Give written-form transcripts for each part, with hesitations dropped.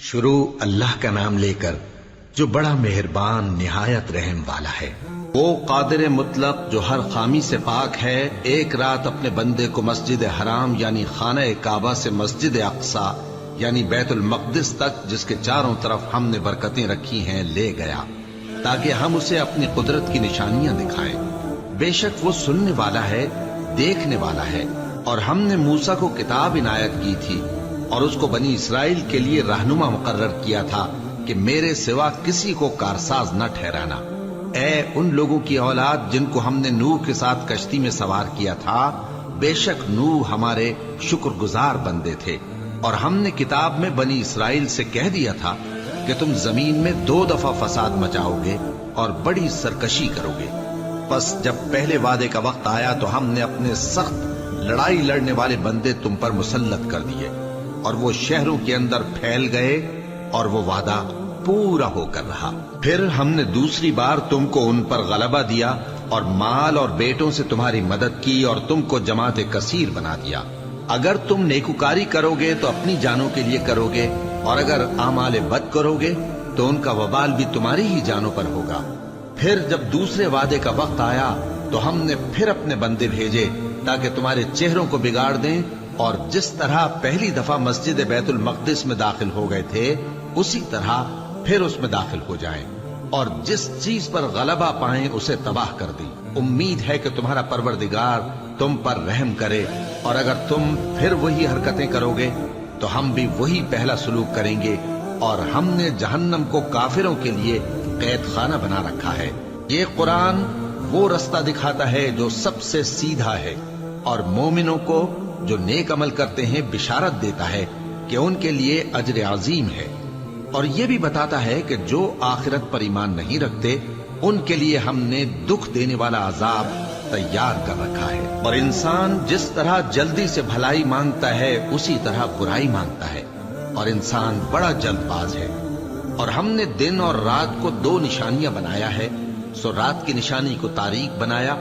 شروع اللہ کا نام لے کر جو بڑا مہربان نہایت رحم والا ہے۔ وہ قادر مطلق جو ہر خامی سے پاک ہے، ایک رات اپنے بندے کو مسجد حرام یعنی خانہ کعبہ سے مسجد اقصی یعنی بیت المقدس تک، جس کے چاروں طرف ہم نے برکتیں رکھی ہیں، لے گیا تاکہ ہم اسے اپنی قدرت کی نشانیاں دکھائیں۔ بے شک وہ سننے والا ہے، دیکھنے والا ہے۔ اور ہم نے موسیٰ کو کتاب عنایت کی تھی اور اس کو بنی اسرائیل کے لیے رہنما مقرر کیا تھا کہ میرے سوا کسی کو کارساز نہ ٹھہرانا۔ اے ان لوگوں کی اولاد جن کو ہم نے نوح کے ساتھ کشتی میں سوار کیا تھا، بے شک نوح ہمارے شکر گزار بندے تھے۔ اور ہم نے کتاب میں بنی اسرائیل سے کہہ دیا تھا کہ تم زمین میں 2 دفعہ فساد مچاؤ گے اور بڑی سرکشی کرو گے۔ پس جب پہلے وعدے کا وقت آیا تو ہم نے اپنے سخت لڑائی لڑنے والے بندے تم پر مسلط کر دیے، اور وہ شہروں کے اندر پھیل گئے، اور وہ وعدہ پورا ہو کر رہا۔ پھر ہم نے دوسری بار تم کو ان پر غلبہ دیا اور مال اور بیٹوں سے تمہاری مدد کی اور تم کو جماعت کثیر بنا دیا۔ اگر تم نیکوکاری کرو گے تو اپنی جانوں کے لیے کرو گے، اور اگر اعمال بد کرو گے تو ان کا وبال بھی تمہاری ہی جانوں پر ہوگا۔ پھر جب دوسرے وعدے کا وقت آیا تو ہم نے پھر اپنے بندے بھیجے تاکہ تمہارے چہروں کو بگاڑ دیں، اور جس طرح پہلی دفعہ مسجد بیت المقدس میں داخل ہو گئے تھے اسی طرح پھر اس میں داخل ہو جائیں، اور جس چیز پر غلبہ پائیں اسے تباہ کر دیں۔ امید ہے کہ تمہارا پروردگار تم پر رحم کرے، اور اگر تم پھر وہی حرکتیں کرو گے تو ہم بھی وہی پہلا سلوک کریں گے، اور ہم نے جہنم کو کافروں کے لیے قید خانہ بنا رکھا ہے۔ یہ قرآن وہ رستہ دکھاتا ہے جو سب سے سیدھا ہے، اور مومنوں کو جو نیک عمل کرتے ہیں بشارت دیتا ہے کہ ان کے لیے اجر عظیم ہے، اور یہ بھی بتاتا ہے کہ جو آخرت پر ایمان نہیں رکھتے ان کے لیے ہم نے دکھ دینے والا عذاب تیار کر رکھا ہے۔ اور انسان جس طرح جلدی سے بھلائی مانگتا ہے اسی طرح برائی مانگتا ہے، اور انسان بڑا جلد باز ہے۔ اور ہم نے دن اور رات کو 2 نشانیاں بنایا ہے، سو رات کی نشانی کو تاریک بنایا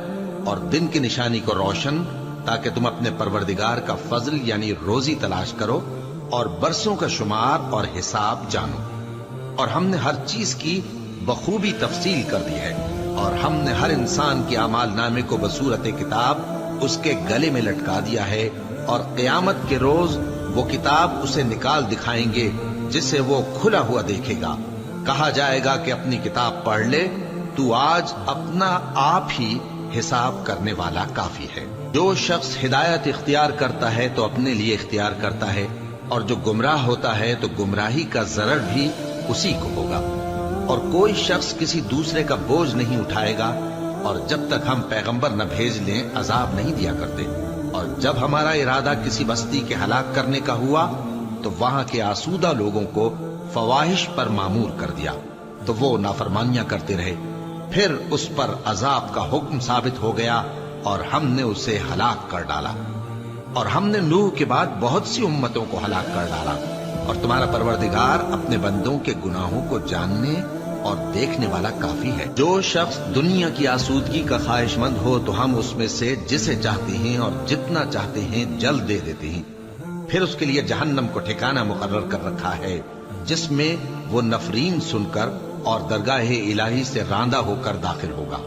اور دن کی نشانی کو روشن، تاکہ تم اپنے پروردگار کا فضل یعنی روزی تلاش کرو اور برسوں کا شمار اور حساب جانو۔ اور ہم نے ہر چیز کی بخوبی تفصیل کر دی ہے، اور ہم نے ہر انسان کے اعمال نامے کو بصورت کتاب اس کے گلے میں لٹکا دیا ہے، اور قیامت کے روز وہ کتاب اسے نکال دکھائیں گے جسے وہ کھلا ہوا دیکھے گا۔ کہا جائے گا کہ اپنی کتاب پڑھ لے، تو آج اپنا آپ ہی حساب کرنے والا کافی ہے۔ جو شخص ہدایت اختیار کرتا ہے تو اپنے لیے اختیار کرتا ہے، اور جو گمراہ ہوتا ہے تو گمراہی کا ضرر بھی اسی کو ہوگا۔ اور کوئی شخص کسی دوسرے کا بوجھ نہیں اٹھائے گا، اور جب تک ہم پیغمبر نہ بھیج لیں عذاب نہیں دیا کرتے۔ اور جب ہمارا ارادہ کسی بستی کے ہلاک کرنے کا ہوا تو وہاں کے آسودہ لوگوں کو فواحش پر مامور کر دیا، تو وہ نافرمانیاں کرتے رہے۔ پھر اس پر عذاب کا حکم ثابت ہو گیا اور ہم نے اسے ہلاک کر ڈالا۔ اور ہم نے نوح کے بعد بہت سی امتوں کو ہلاک کر ڈالا، اور تمہارا پروردگار اپنے بندوں کے گناہوں کو جاننے اور دیکھنے والا کافی ہے۔ جو شخص دنیا کی آسودگی کا خواہش مند ہو تو ہم اس میں سے جسے چاہتے ہیں اور جتنا چاہتے ہیں جلد دے دیتے ہیں۔ پھر اس کے لیے جہنم کو ٹھکانہ مقرر کر رکھا ہے، جس میں وہ نفرین سن کر اور درگاہ الہی سے راندہ ہو کر داخل ہوگا۔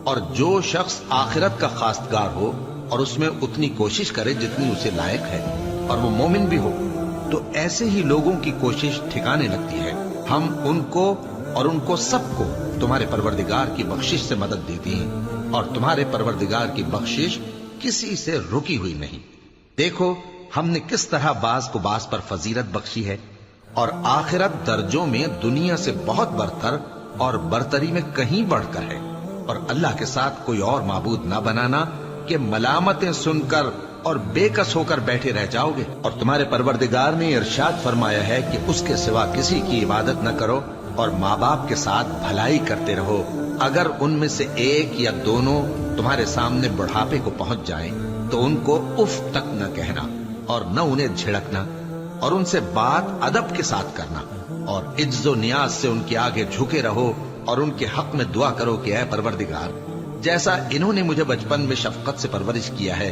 اور جو شخص آخرت کا خواستگار ہو اور اس میں اتنی کوشش کرے جتنی اسے لائق ہے، اور وہ مومن بھی ہو، تو ایسے ہی لوگوں کی کوشش ٹھکانے لگتی ہے۔ ہم ان کو اور ان کو سب کو تمہارے پروردگار کی بخشش سے مدد دیتی ہیں، اور تمہارے پروردگار کی بخشش کسی سے رکی ہوئی نہیں۔ دیکھو ہم نے کس طرح بعض کو بعض پر فضیلت بخشی ہے، اور آخرت درجوں میں دنیا سے بہت برتر اور برتری میں کہیں بڑھ کر ہے۔ اور اللہ کے ساتھ کوئی اور معبود نہ بنانا کہ ملامتیں سن کر اور بے کس ہو کر بیٹھے رہ جاؤ گے۔ اور تمہارے پروردگار نے ارشاد فرمایا ہے کہ اس کے سوا کسی کی عبادت نہ کرو، اور ماں باپ کے ساتھ بھلائی کرتے رہو۔ اگر ان میں سے ایک یا دونوں تمہارے سامنے بڑھاپے کو پہنچ جائیں تو ان کو اف تک نہ کہنا، اور نہ انہیں جھڑکنا، اور ان سے بات ادب کے ساتھ کرنا، اور عجز و نیاز سے ان کے آگے جھکے رہو، اور ان کے حق میں دعا کرو کہ اے پروردگار، جیسا انہوں نے مجھے بچپن میں شفقت سے پرورش کیا ہے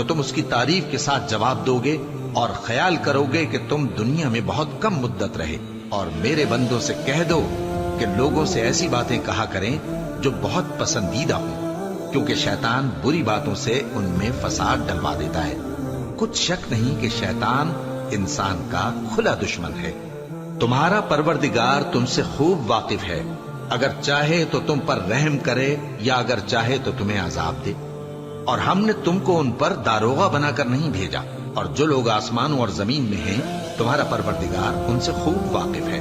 تو تم اس کی تعریف کے ساتھ جواب دو گے اور خیال کرو گے کہ تم دنیا میں بہت کم مدت رہے. اور میرے بندوں سے کہہ دو کہ لوگوں سے ایسی باتیں کہا کریں جو بہت پسندیدہ ہوں، کیونکہ شیطان بری باتوں سے ان میں فساد ڈلوا دیتا ہے. کچھ شک نہیں کہ شیطان انسان کا کھلا دشمن ہے. تمہارا پروردگار تم سے خوب واقف ہے، اگر چاہے تو تم پر رحم کرے یا اگر چاہے تو تمہیں عذاب دے. اور ہم نے تم کو ان پر داروغہ بنا کر نہیں بھیجا، اور جو لوگ آسمانوں اور زمین میں ہیں تمہارا پروردگار ان سے خوب واقف ہے.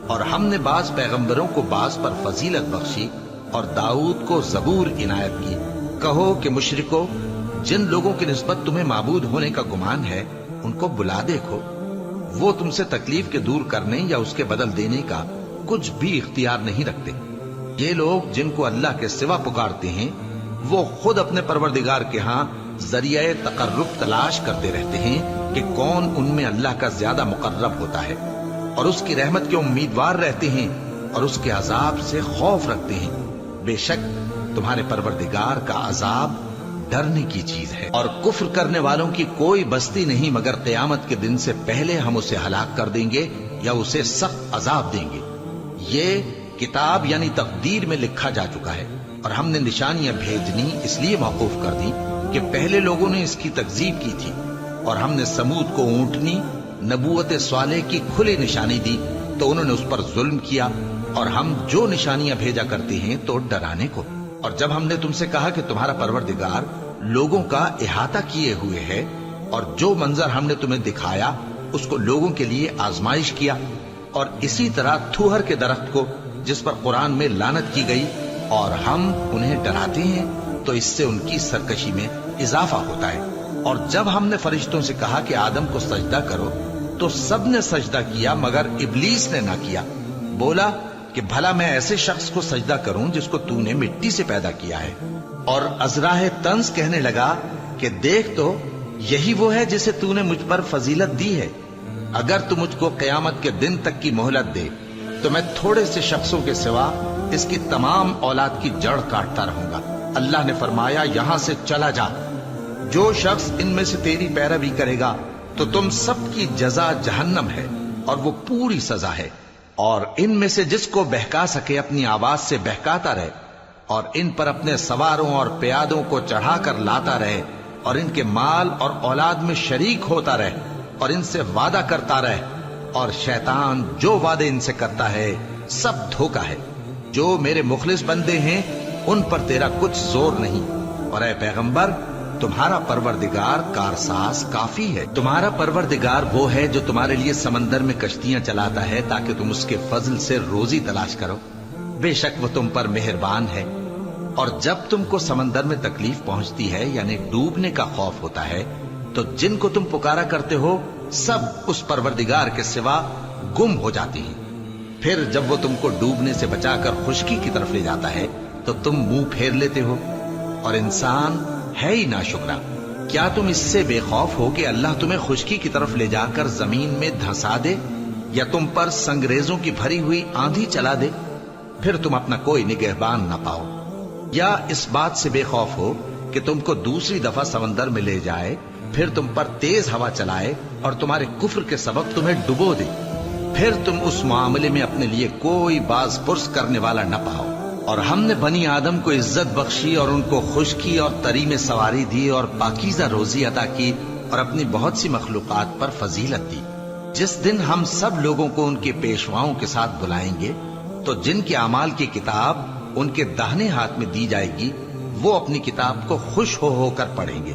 اور ہم نے بعض پیغمبروں کو بعض پر فضیلت بخشی اور داؤد کو زبور عنایت کی. کہو کہ مشرکو، جن لوگوں کی نسبت تمہیں معبود ہونے کا گمان ہے ان کو بلا دیکھو، وہ تم سے تکلیف کے دور کرنے یا اس کے بدل دینے کا کچھ بھی اختیار نہیں رکھتے. یہ لوگ جن کو اللہ کے سوا پکارتے ہیں وہ خود اپنے پروردگار کے ہاں ذریعہ تقرب تلاش کرتے رہتے ہیں کہ کون ان میں اللہ کا زیادہ مقرب ہوتا ہے، اور اس کی رحمت کے امیدوار رہتے ہیں اور اس کے عذاب سے خوف رکھتے ہیں. بے شک تمہارے پروردگار کا عذاب ڈرنے کی چیز ہے. اور کفر کرنے والوں کی کوئی بستی نہیں مگر قیامت کے دن سے پہلے ہم اسے ہلاک کر دیں گے یا اسے سخت عذاب دیں گے. یہ کتاب یعنی تقدیر میں لکھا جا چکا ہے، اور ہم نے نشانیاں بھیجنی اس لیے موقوف کر دی کہ پہلے لوگوں نے اس کی تکذیب کی تھی. اور ہم نے سمود کو اونٹنی نبوت صالح کی کھلی نشانی دی تو انہوں نے اس پر ظلم کیا. اور ہم جو نشانیاں بھیجا کرتے ہیں تو ڈرانے کو. اور جب ہم نے تم سے کہا کہ تمہارا پروردگار لوگوں کا احاطہ کیے ہوئے ہے اور جو منظر ہم نے تمہیں دکھایا اس کو لوگوں کے لیے آزمائش کیا، اور اسی طرح تھوہر کے درخت کو جس پر قرآن میں لعنت کی گئی، اور ہم انہیں ڈراتے ہیں تو اس سے ان کی سرکشی میں اضافہ ہوتا ہے. اور جب ہم نے فرشتوں سے کہا کہ آدم کو سجدہ کرو تو سب نے سجدہ کیا مگر ابلیس نے نہ کیا. بولا کہ بھلا میں ایسے شخص کو سجدہ کروں جس کو تو نے مٹی سے پیدا کیا ہے. اور ازراہ طنز کہنے لگا کہ دیکھ تو یہی وہ ہے جسے تو نے مجھ پر فضیلت دی ہے. اگر تو مجھ کو قیامت کے دن تک کی مہلت دے تو میں تھوڑے سے شخصوں کے سوا اس کی تمام اولاد کی جڑ کاٹتا رہوں گا. اللہ نے فرمایا یہاں سے چلا جا، جو شخص ان میں سے تیری پیروی کرے گا تو تم سب کی جزا جہنم ہے اور وہ پوری سزا ہے. اور ان میں سے جس کو بہکا سکے اپنی آواز سے بہکاتا رہے، اور ان پر اپنے سواروں اور پیادوں کو چڑھا کر لاتا رہے، اور ان کے مال اور اولاد میں شریک ہوتا رہے، اور ان سے وعدہ کرتا رہے. اور شیطان جو وعدے ان سے کرتا ہے سب دھوکا ہے. جو میرے مخلص بندے ہیں ان پر تیرا کچھ زور نہیں. اور اے پیغمبر تمہارا پروردگار کارساز کافی ہے. تمہارا پروردگار وہ ہے جو تمہارے لیے سمندر میں کشتیاں چلاتا ہے تاکہ تم اس کے فضل سے روزی تلاش کرو. بے شک وہ تم پر مہربان ہے. اور جب تم کو سمندر میں تکلیف پہنچتی ہے یعنی ڈوبنے کا خوف ہوتا ہے تو جن کو تم پکارا کرتے ہو سب اس پروردگار کے سوا گم ہو جاتی ہیں. پھر جب وہ تم کو ڈوبنے سے بچا کر خشکی کی طرف لے جاتا ہے تو تم منہ پھیر لیتے ہو. اور انسان ہے ہی ناشکرا. کیا تم اس سے بے خوف ہو کہ اللہ تمہیں خشکی کی طرف لے جا کر زمین میں دھسا دے یا تم پر سنگریزوں کی بھری ہوئی آندھی چلا دے، پھر تم اپنا کوئی نگہبان نہ پاؤ؟ یا اس بات سے بے خوف ہو کہ تم کو دوسری دفعہ سمندر میں لے جائے، پھر تم پر تیز ہوا چلائے اور تمہارے کفر کے سبب تمہیں ڈبو دے، پھر تم اس معاملے میں اپنے لیے کوئی باز پرس کرنے والا نہ پاؤ؟ اور ہم نے بنی آدم کو عزت بخشی اور ان کو خشکی اور تری میں سواری دی اور پاکیزہ روزی عطا کی اور اپنی بہت سی مخلوقات پر فضیلت دی. جس دن ہم سب لوگوں کو ان کے پیشواؤں کے ساتھ بلائیں گے تو جن کے اعمال کی کتاب ان کے داہنے ہاتھ میں دی جائے گی وہ اپنی کتاب کو خوش ہو کر پڑھیں گے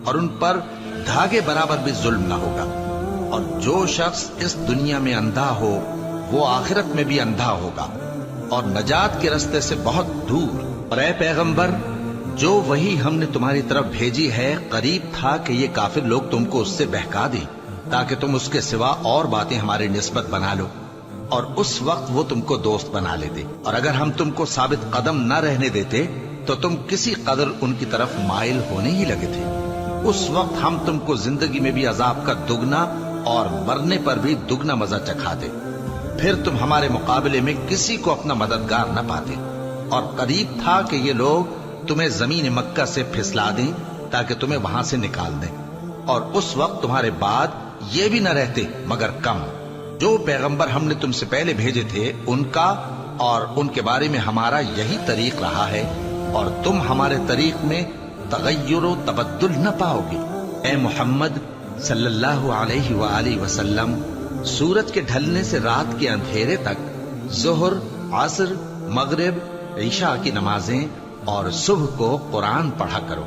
اور ان پر دھاگے برابر بھی ظلم نہ ہوگا. اور جو شخص اس دنیا میں اندھا ہو وہ آخرت میں بھی اندھا ہوگا اور نجات کے راستے سے بہت دور. اور اے پیغمبر جو وہی ہم نے تمہاری طرف بھیجی ہے قریب تھا کہ یہ کافر لوگ تم کو اس سے بہکا دیں تاکہ تم اس کے سوا اور باتیں ہماری نسبت بنا لو، اور اس وقت وہ تم کو دوست بنا لیتے. اور اگر ہم تم کو ثابت قدم نہ رہنے دیتے تو تم کسی قدر ان کی طرف مائل ہونے ہی لگے تھے. اس وقت ہم تم کو زندگی میں بھی عذاب کا دگنا اور مرنے پر بھی دگنا مزہ چکھاتے، پھر تم ہمارے مقابلے میں کسی کو اپنا مددگار نہ پاتے. اور قریب تھا کہ یہ لوگ تمہیں زمین مکہ سے پھسلا دیں تاکہ تمہیں وہاں سے نکال دیں، اور اس وقت تمہارے بعد یہ بھی نہ رہتے مگر کم۔ جو پیغمبر ہم نے تم سے پہلے بھیجے تھے ان کا اور ان کے بارے میں ہمارا یہی طریق رہا ہے، اور تم ہمارے طریق میں تغیر و تبدل نہ پاؤ گے۔ اے محمد صلی اللہ علیہ وآلہ وسلم، سورج کے ڈھلنے سے رات کے اندھیرے تک ظہر، عصر، مغرب، عشاء کی نمازیں اور صبح کو قرآن پڑھا کرو،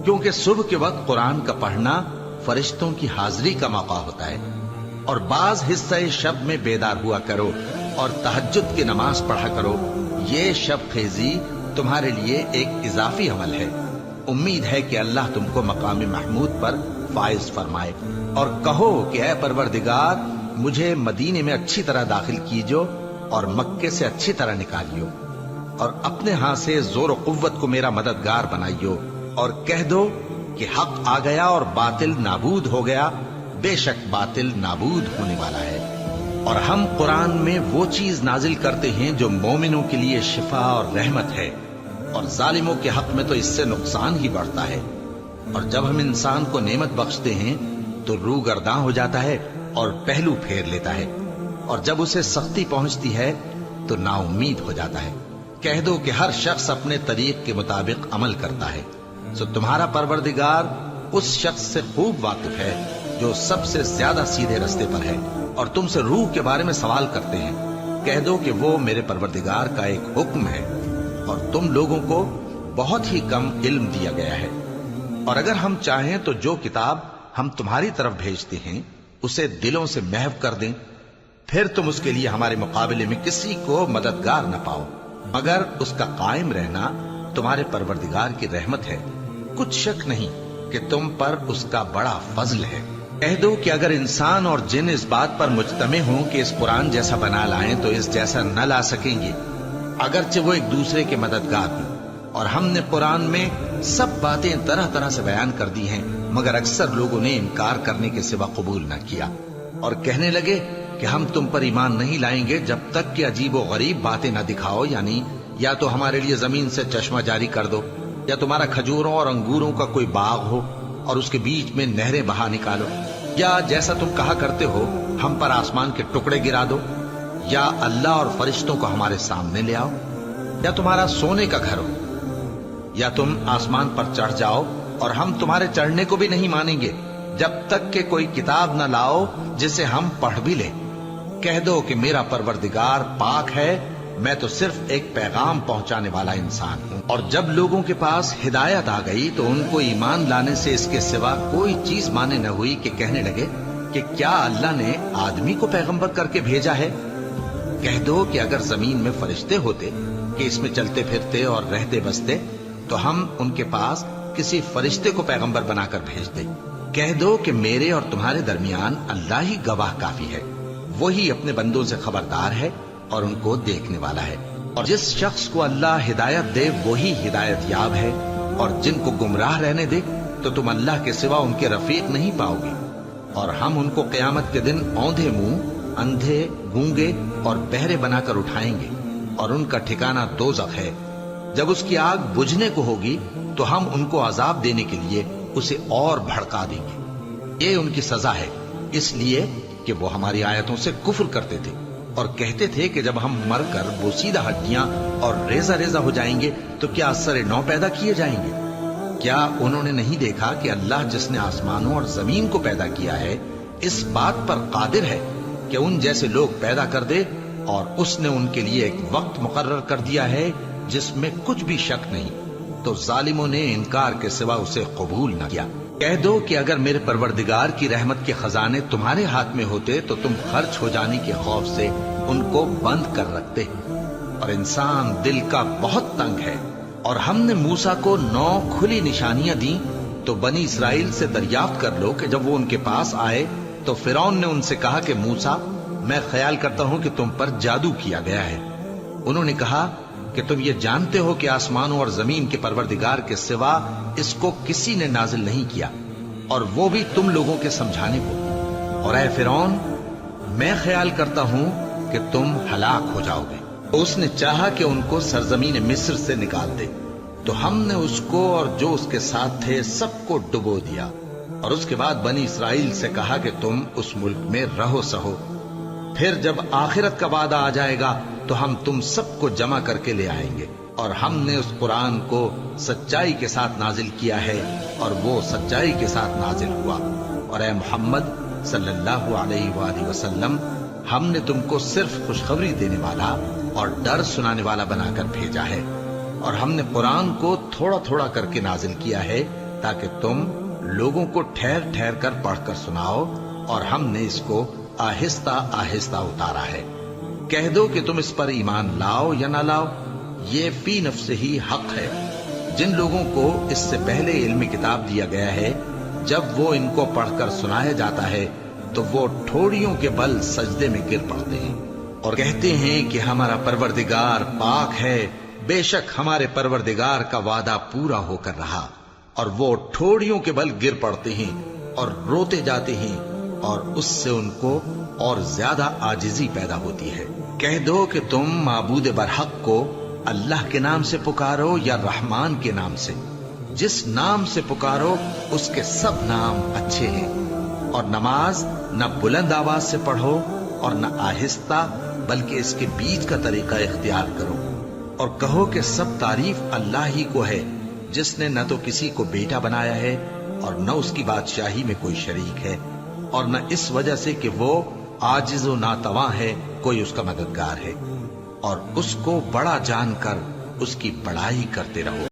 کیونکہ صبح کے وقت قرآن کا پڑھنا فرشتوں کی حاضری کا موقع ہوتا ہے، اور بعض حصہ شب میں بیدار ہوا کرو اور تہجد کی نماز پڑھا کرو۔ یہ شب خیزی تمہارے لیے ایک اضافی عمل ہے۔ امید ہے کہ اللہ تم کو مقام محمود پر فائز فرمائے۔ اور کہو کہ اے پروردگار، مجھے مدینے میں اچھی طرح داخل کیجو اور مکے سے اچھی طرح نکالیو، اور اپنے ہاں سے زور و قوت کو میرا مددگار بنائیو، اور کہہ دو کہ حق آ گیا اور باطل نابود ہو گیا، بے شک باطل نابود ہونے والا ہے۔ اور ہم قرآن میں وہ چیز نازل کرتے ہیں جو مومنوں کے لیے شفا اور رحمت ہے، اور ظالموں کے حق میں تو اس سے نقصان ہی بڑھتا ہے۔ اور جب ہم انسان کو نعمت بخشتے ہیں تو روح گرداں ہو جاتا ہے اور پہلو پھیر لیتا ہے، اور جب اسے سختی پہنچتی ہے تو نا امید ہو جاتا ہے۔ کہہ دو کہ ہر شخص اپنے طریق کے مطابق عمل کرتا ہے، سو تمہارا پروردگار اس شخص سے خوب واقف ہے جو سب سے زیادہ سیدھے رستے پر ہے۔ اور تم سے روح کے بارے میں سوال کرتے ہیں، کہہ دو کہ وہ میرے پروردگار کا ایک حکم ہے، اور تم لوگوں کو بہت ہی کم علم دیا گیا ہے۔ اور اگر ہم چاہیں تو جو کتاب ہم تمہاری طرف بھیجتے ہیں اسے دلوں سے محو کر دیں، پھر تم اس کے لیے ہمارے مقابلے میں کسی کو مددگار نہ پاؤ، مگر اس کا قائم رہنا تمہارے پروردگار کی رحمت ہے۔ کچھ شک نہیں کہ تم پر اس کا بڑا فضل ہے۔ کہہ دو کہ اگر انسان اور جن اس بات پر مجتمع ہوں کہ اس قرآن جیسا بنا لائیں تو اس جیسا نہ لا سکیں گے، اگرچہ وہ ایک دوسرے کے مددگار ہوں۔ اور ہم نے قرآن میں سب باتیں طرح طرح سے بیان کر دی ہیں، مگر اکثر لوگوں نے انکار کرنے کے سوا قبول نہ کیا، اور کہنے لگے کہ ہم تم پر ایمان نہیں لائیں گے جب تک کہ عجیب و غریب باتیں نہ دکھاؤ، یعنی یا تو ہمارے لیے زمین سے چشمہ جاری کر دو، یا تمہارا کھجوروں اور انگوروں کا کوئی باغ ہو اور اس کے بیچ میں نہریں بہا نکالو، یا جیسا تم کہا کرتے ہو ہم پر آسمان کے ٹکڑے گرا دو، یا اللہ اور فرشتوں کو ہمارے سامنے لے آؤ، یا تمہارا سونے کا گھر ہو، یا تم آسمان پر چڑھ جاؤ اور ہم تمہارے چڑھنے کو بھی نہیں مانیں گے جب تک کہ کوئی کتاب نہ لاؤ جسے ہم پڑھ بھی لیں۔ کہہ دو کہ میرا پروردگار پاک ہے، میں تو صرف ایک پیغام پہنچانے والا انسان ہوں۔ اور جب لوگوں کے پاس ہدایت آ گئی تو ان کو ایمان لانے سے اس کے سوا کوئی چیز مانے نہ ہوئی کہ کہنے لگے کہ کیا اللہ نے آدمی کو پیغمبر کر کے بھیجا ہے؟ کہہ دو کہ اگر زمین میں فرشتے ہوتے کہ اس میں چلتے پھرتے اور رہتے بستے تو ہم ان کے پاس کسی فرشتے کو پیغمبر بنا کر بھیج دیں۔ کہہ دو کہ میرے اور تمہارے درمیان اللہ ہی گواہ کافی ہے، وہی اپنے بندوں سے خبردار ہے اور ان کو دیکھنے والا ہے۔ اور جس شخص کو اللہ ہدایت دے وہی ہدایت یاب ہے، اور جن کو گمراہ رہنے دے تو تم اللہ کے سوا ان کے رفیق نہیں پاؤ گے۔ اور ہم ان کو قیامت کے دن اوندھے منہ، اندھے، گونگے اور بہرے بنا کر اٹھائیں گے، اور ان کا ٹھکانہ دوزخ ہے۔ جب اس کی آگ بجھنے کو ہوگی تو ہم ان کو عذاب دینے کے لیے اسے اور بھڑکا دیں گے۔ یہ ان کی سزا ہے، اس لیے کہ وہ ہماری آیتوں سے کفر کرتے تھے اور کہتے تھے کہ جب ہم مر کر بوسیدہ ہڈیاں اور ریزہ ریزہ ہو جائیں گے تو کیا اثر نو پیدا کیے جائیں گے؟ کیا انہوں نے نہیں دیکھا کہ اللہ جس نے آسمانوں اور زمین کو پیدا کیا ہے اس بات پر قادر ہے کہ ان جیسے لوگ پیدا کر دے، اور اس نے ان کے لیے ایک وقت مقرر کر دیا ہے جس میں کچھ بھی شک نہیں، تو ظالموں نے انکار کے سوا اسے قبول نہ کیا۔ کہہ دو کہ اگر میرے پروردگار کی رحمت کے خزانے تمہارے ہاتھ میں ہوتے تو تم خرچ ہو جانے کے خوف سے ان کو بند کر رکھتے، اور انسان دل کا بہت تنگ ہے۔ اور ہم نے موسیٰ کو 9 کھلی نشانیاں دیں تو بنی اسرائیل سے دریافت کر لو کہ جب وہ ان کے پاس آئے تو فرعون نے ان سے کہا کہ موسیٰ، میں خیال کرتا ہوں کہ تم پر جادو کیا گیا ہے۔ انہوں نے کہا کہ تم یہ جانتے ہو کہ آسمانوں اور زمین کے پروردگار کے سوا اس کو کسی نے نازل نہیں کیا، اور وہ بھی تم لوگوں کے سمجھانے کو۔ اور اے فرعون، میں خیال کرتا ہوں کہ تم ہلاک ہو جاؤ گے۔ اس نے چاہا کہ ان کو سرزمین مصر سے نکال دے، تو ہم نے اس کو اور جو اس کے ساتھ تھے سب کو ڈبو دیا، اور اس کے بعد بنی اسرائیل سے کہا کہ تم اس ملک میں رہو سہو، پھر جب آخرت کا وعدہ آ جائے گا تو ہم تم سب کو جمع کر کے لے آئیں گے۔ اور ہم نے اس قرآن کو سچائی کے ساتھ نازل کیا ہے، اور وہ سچائی کے ساتھ نازل ہوا۔ اور اے محمد صلی اللہ علیہ وآلہ وسلم، ہم نے تم کو صرف خوشخبری دینے والا اور ڈر سنانے والا بنا کر بھیجا ہے، اور ہم نے قرآن کو تھوڑا تھوڑا کر کے نازل کیا ہے تاکہ تم لوگوں کو ٹھہر ٹھہر کر پڑھ کر سناؤ، اور ہم نے اس کو آہستہ آہستہ اتارا ہے۔ کہہ دو کہ تم اس پر ایمان لاؤ یا نہ لاؤ، یہ فی نفس ہی حق ہے۔ جن لوگوں کو اس سے پہلے علم کتاب دیا گیا ہے، جب وہ ان کو پڑھ کر سنایا جاتا ہے تو وہ ٹھوڑیوں کے بل سجدے میں گر پڑتے ہیں اور کہتے ہیں کہ ہمارا پروردگار پاک ہے، بے شک ہمارے پروردگار کا وعدہ پورا ہو کر رہا، اور وہ ٹھوڑیوں کے بل گر پڑتے ہیں اور روتے جاتے ہیں، اور اس سے ان کو اور زیادہ عاجزی پیدا ہوتی ہے۔ کہہ دو کہ تم معبود برحق کو اللہ کے نام سے پکارو یا رحمان کے نام سے، جس نام سے پکارو اس کے سب نام اچھے ہیں، اور نماز نہ بلند آواز سے پڑھو اور نہ آہستہ، بلکہ اس کے بیچ کا طریقہ اختیار کرو، اور کہو کہ سب تعریف اللہ ہی کو ہے، جس نے نہ تو کسی کو بیٹا بنایا ہے اور نہ اس کی بادشاہی میں کوئی شریک ہے، اور نہ اس وجہ سے کہ وہ عاجز و ناتواں ہے کوئی اس کا مددگار ہے، اور اس کو بڑا جان کر اس کی بڑائی کرتے رہو۔